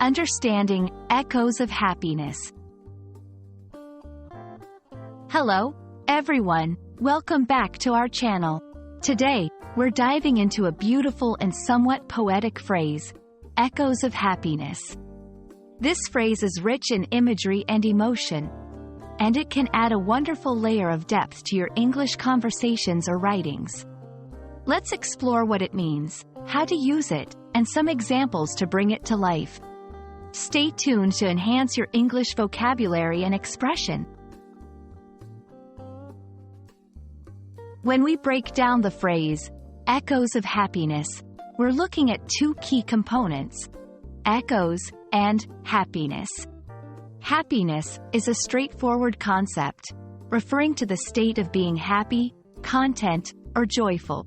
Understanding echoes of happiness. Hello, everyone. Welcome back to our channel. Today, we're diving into a beautiful and somewhat poetic phrase, echoes of happiness. This phrase is rich in imagery and emotion, and it can add a wonderful layer of depth to your English conversations or writings. Let's explore what it means, how to use it, and some examples to bring it to life. Stay tuned to enhance your English vocabulary and expression. When we break down the phrase, echoes of happiness, we're looking at two key components, echoes and happiness. Happiness is a straightforward concept, referring to the state of being happy, content, or joyful.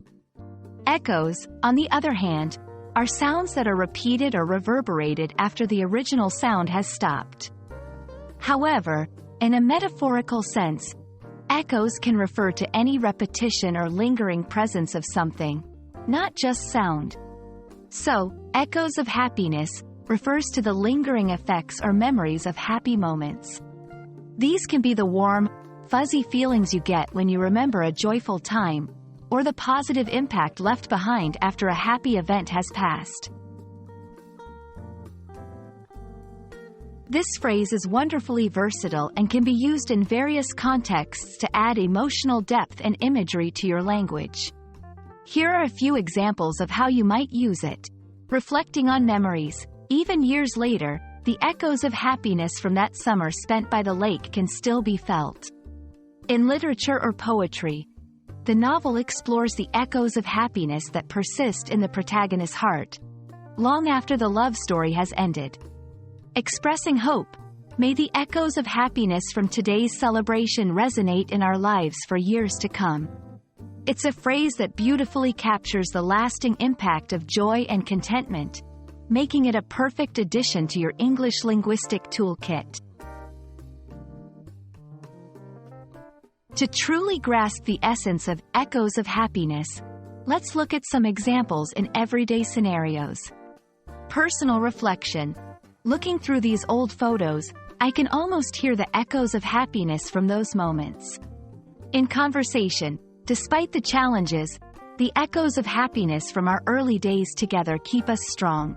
Echoes, on the other hand, are sounds that are repeated or reverberated after the original sound has stopped. However, in a metaphorical sense, echoes can refer to any repetition or lingering presence of something, not just sound. So, echoes of happiness refers to the lingering effects or memories of happy moments. These can be the warm, fuzzy feelings you get when you remember a joyful time, or the positive impact left behind after a happy event has passed. This phrase is wonderfully versatile and can be used in various contexts to add emotional depth and imagery to your language. Here are a few examples of how you might use it. Reflecting on memories. Even years later, the echoes of happiness from that summer spent by the lake can still be felt. In literature or poetry, the novel explores the echoes of happiness that persist in the protagonist's heart, long after the love story has ended. Expressing hope, may the echoes of happiness from today's celebration resonate in our lives for years to come. It's a phrase that beautifully captures the lasting impact of joy and contentment, making it a perfect addition to your English linguistic toolkit. To truly grasp the essence of echoes of happiness, let's look at some examples in everyday scenarios. Personal reflection. Looking through these old photos, I can almost hear the echoes of happiness from those moments. In conversation, despite the challenges, the echoes of happiness from our early days together keep us strong.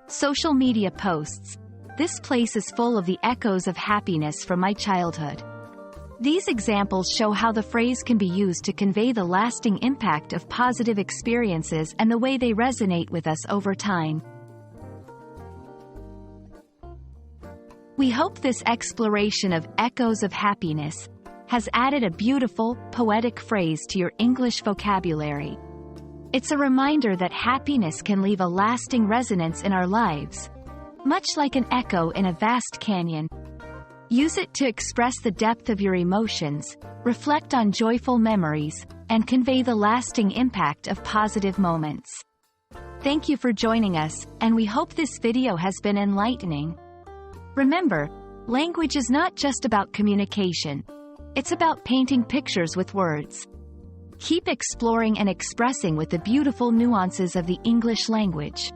Social media posts. This place is full of the echoes of happiness from my childhood. These examples show how the phrase can be used to convey the lasting impact of positive experiences and the way they resonate with us over time. We hope this exploration of echoes of happiness has added a beautiful, poetic phrase to your English vocabulary. It's a reminder that happiness can leave a lasting resonance in our lives, much like an echo in a vast canyon. Use it to express the depth of your emotions, reflect on joyful memories, and convey the lasting impact of positive moments. Thank you for joining us, and we hope this video has been enlightening. Remember, language is not just about communication. It's about painting pictures with words. Keep exploring and expressing with the beautiful nuances of the English language.